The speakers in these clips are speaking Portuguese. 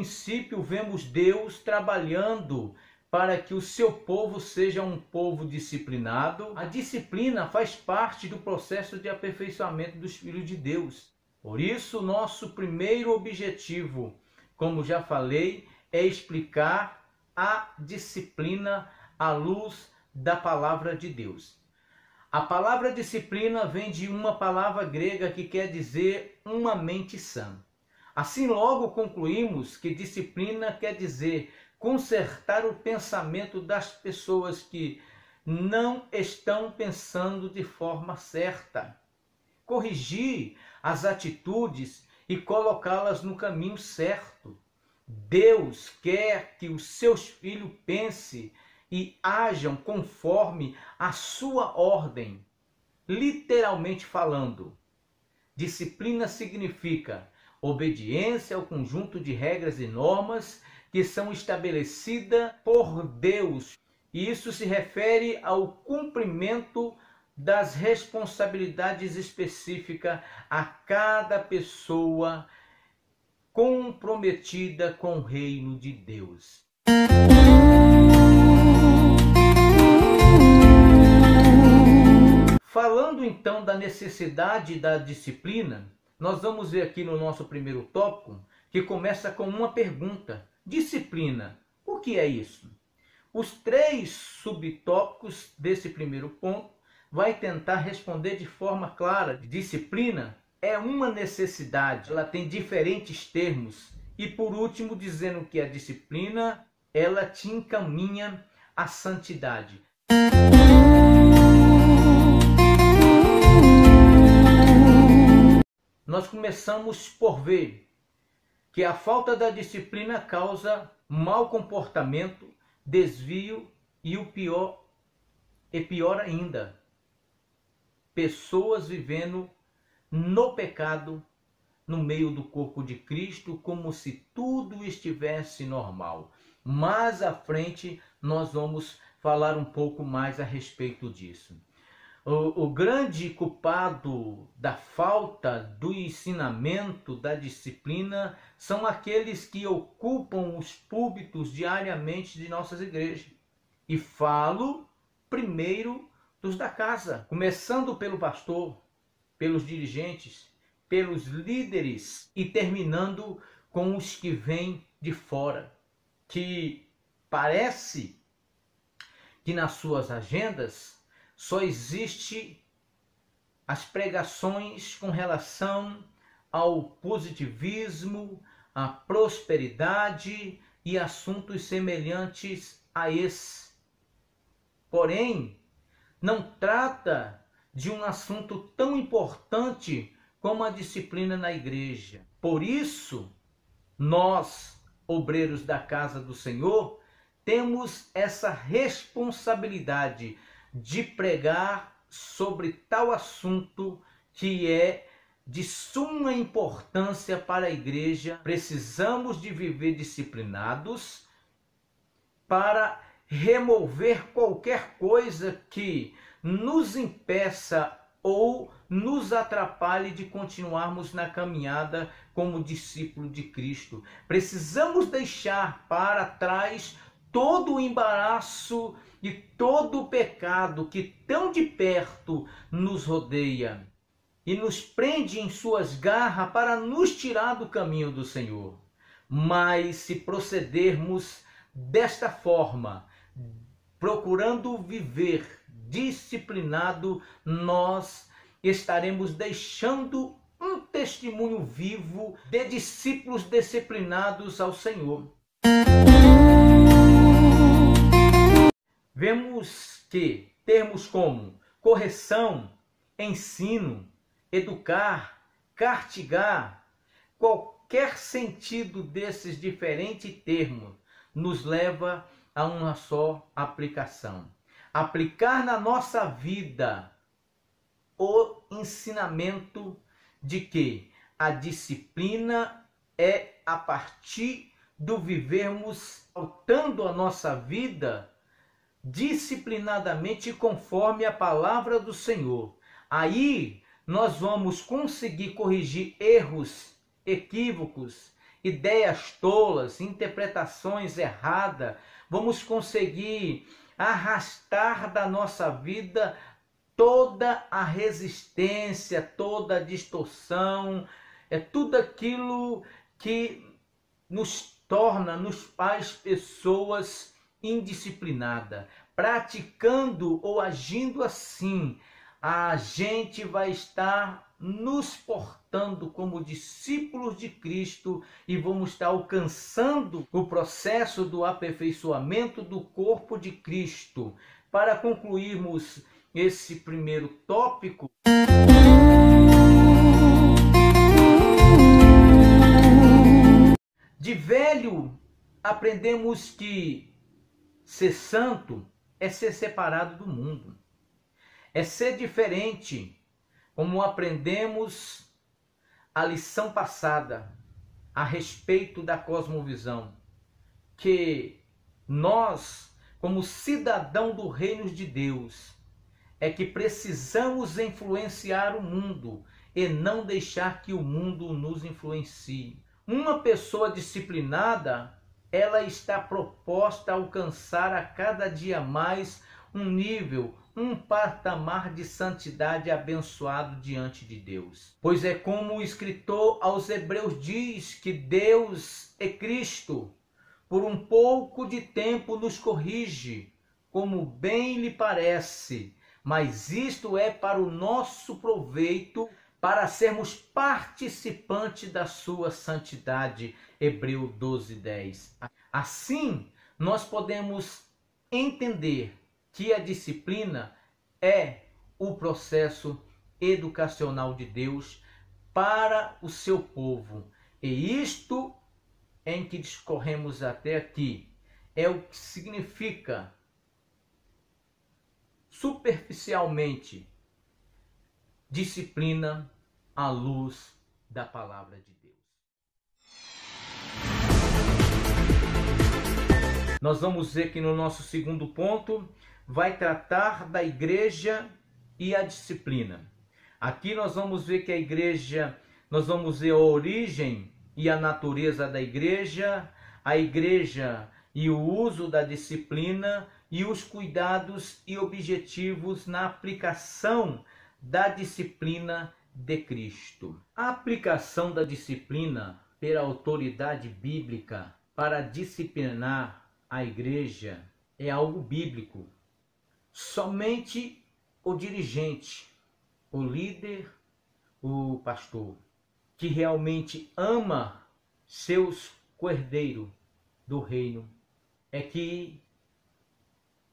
princípio, vemos Deus trabalhando para que o seu povo seja um povo disciplinado. A disciplina faz parte do processo de aperfeiçoamento dos filhos de Deus. Por isso, nosso primeiro objetivo, como já falei, é explicar a disciplina à luz da palavra de Deus. A palavra disciplina vem de uma palavra grega que quer dizer uma mente sã. Assim, logo concluímos que disciplina quer dizer consertar o pensamento das pessoas que não estão pensando de forma certa, corrigir as atitudes e colocá-las no caminho certo. Deus quer que os seus filhos pensem e ajam conforme a sua ordem. Literalmente falando, disciplina significa obediência ao conjunto de regras e normas que são estabelecidas por Deus. E isso se refere ao cumprimento das responsabilidades específicas a cada pessoa comprometida com o reino de Deus. Falando então da necessidade da disciplina, nós vamos ver aqui no nosso primeiro tópico, que começa com uma pergunta. Disciplina, o que é isso? Os 3 subtópicos desse primeiro ponto vai tentar responder de forma clara. Disciplina é uma necessidade, ela tem diferentes termos. E por último, dizendo que a disciplina, ela te encaminha à santidade. Nós começamos por ver que a falta da disciplina causa mau comportamento, desvio e pior ainda, pessoas vivendo no pecado no meio do corpo de Cristo como se tudo estivesse normal. Mais à frente nós vamos falar um pouco mais a respeito disso. O grande culpado da falta do ensinamento da disciplina são aqueles que ocupam os púlpitos diariamente de nossas igrejas. E falo primeiro dos da casa, começando pelo pastor, pelos dirigentes, pelos líderes e terminando com os que vêm de fora, que parece que nas suas agendas só existe as pregações com relação ao positivismo, à prosperidade e assuntos semelhantes a esse. Porém, não trata de um assunto tão importante como a disciplina na igreja. Por isso, nós, obreiros da casa do Senhor, temos essa responsabilidade de pregar sobre tal assunto que é de suma importância para a igreja. Precisamos de viver disciplinados para remover qualquer coisa que nos impeça ou nos atrapalhe de continuarmos na caminhada como discípulo de Cristo. Precisamos deixar para trás todo o embaraço e todo o pecado que tão de perto nos rodeia e nos prende em suas garras para nos tirar do caminho do Senhor. Mas se procedermos desta forma, procurando viver disciplinado, nós estaremos deixando um testemunho vivo de discípulos disciplinados ao Senhor. Vemos que termos como correção, ensino, educar, castigar, qualquer sentido desses diferentes termos nos leva a uma só aplicação. Aplicar na nossa vida o ensinamento de que a disciplina é a partir do vivermos pautando a nossa vida disciplinadamente conforme a palavra do Senhor. Aí nós vamos conseguir corrigir erros, equívocos ideias tolas, interpretações erradas, vamos conseguir arrastar da nossa vida toda a resistência, toda a distorção, tudo aquilo que nos faz pessoas indisciplinadas. Praticando ou agindo assim, a gente vai estar nos portando como discípulos de Cristo e vamos estar alcançando o processo do aperfeiçoamento do corpo de Cristo. Para concluirmos esse primeiro tópico, de velho aprendemos que ser santo é ser separado do mundo, é ser diferente, como aprendemos a lição passada a respeito da cosmovisão, que nós, como cidadão do reino de Deus, é que precisamos influenciar o mundo e não deixar que o mundo nos influencie. Uma pessoa disciplinada, ela está proposta a alcançar a cada dia mais um nível, um patamar de santidade abençoado diante de Deus. Pois é como o escritor aos Hebreus diz que Deus é Cristo, por um pouco de tempo nos corrige, como bem lhe parece, mas isto é para o nosso proveito, para sermos participantes da sua santidade. Hebreus 12:10. Assim, nós podemos entender que a disciplina é o processo educacional de Deus para o seu povo. E isto em que discorremos até aqui é o que significa, superficialmente, disciplina à luz da palavra de Deus. Nós vamos ver que no nosso segundo ponto vai tratar da igreja e a disciplina. Aqui nós vamos ver que a igreja, nós vamos ver a origem e a natureza da igreja, a igreja e o uso da disciplina e os cuidados e objetivos na aplicação da disciplina de Cristo. A aplicação da disciplina pela autoridade bíblica para disciplinar a igreja é algo bíblico. Somente o dirigente, o líder, o pastor, que realmente ama seus cordeiros do reino, é que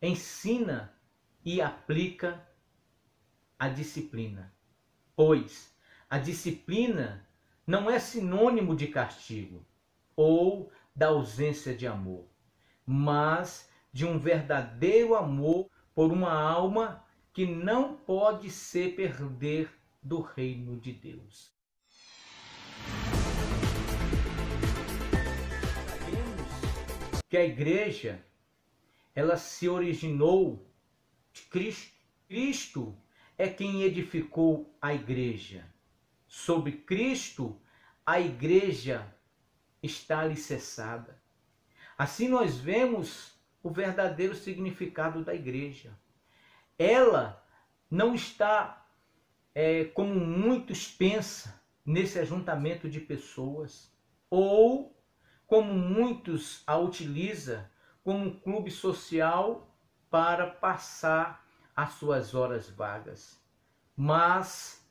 ensina e aplica a disciplina. Pois a disciplina não é sinônimo de castigo ou da ausência de amor, mas de um verdadeiro amor por uma alma que não pode se perder do reino de Deus. Sabemos que a igreja, ela se originou de Cristo. Cristo é quem edificou a igreja. Sobre Cristo, a igreja está alicerçada. Assim nós vemos o verdadeiro significado da igreja. Ela não está, como muitos pensam, nesse ajuntamento de pessoas, ou como muitos a utilizam como um clube social para passar as suas horas vagas. Mas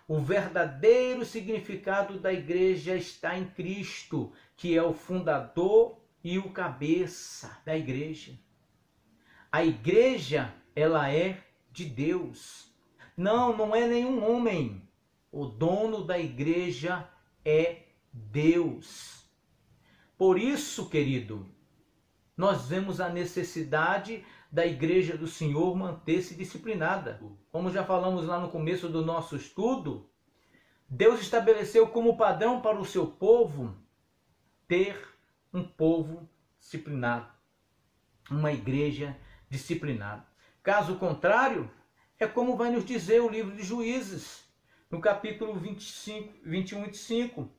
o verdadeiro significado da igreja está em Cristo, que é o fundador e o cabeça da igreja. A igreja, ela é de Deus. Não é nenhum homem. O dono da igreja é Deus. Por isso, querido, nós vemos a necessidade da igreja do Senhor manter-se disciplinada. Como já falamos lá no começo do nosso estudo, Deus estabeleceu como padrão para o seu povo ter um povo disciplinado, uma igreja disciplinada. Caso contrário, é como vai nos dizer o livro de Juízes, no capítulo 21 e 5.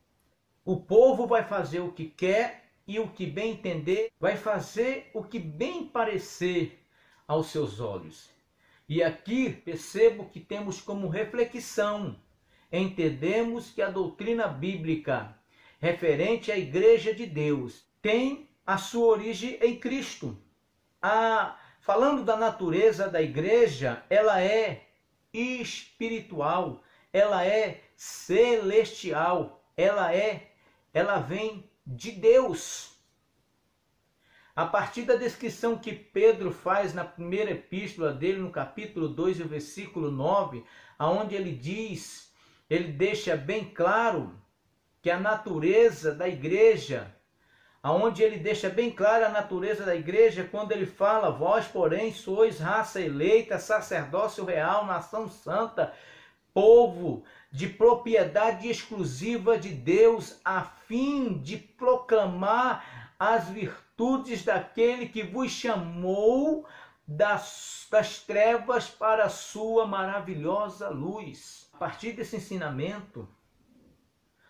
O povo vai fazer o que quer e o que bem entender, vai fazer o que bem parecer aos seus olhos. E aqui percebo que temos como reflexão, entendemos que a doutrina bíblica referente à Igreja de Deus tem a sua origem em Cristo. Falando da natureza da igreja, ela é espiritual, ela é celestial, ela vem de Deus. A partir da descrição que Pedro faz na primeira epístola dele, no capítulo 2 e o versículo 9, aonde ele diz, ele deixa bem claro que a natureza da igreja, aonde ele deixa bem clara a natureza da igreja, quando ele fala, vós, porém, sois raça eleita, sacerdócio real, nação santa, povo de propriedade exclusiva de Deus, a fim de proclamar as virtudes daquele que vos chamou das trevas para a sua maravilhosa luz. A partir desse ensinamento,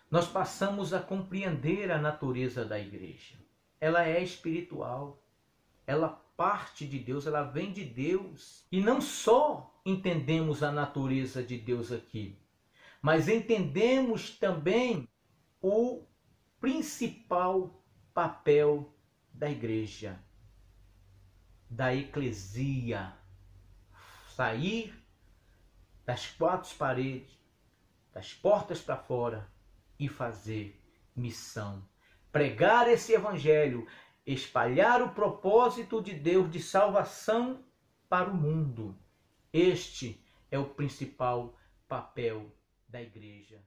nós passamos a compreender a natureza da igreja. Ela é espiritual, ela parte de Deus, ela vem de Deus. E não só entendemos a natureza de Deus aqui, mas entendemos também o principal papel da igreja, da eclesia. Sair das quatro paredes, das portas para fora, e fazer missão. Pregar esse evangelho, espalhar o propósito de Deus de salvação para o mundo. Este é o principal papel da igreja.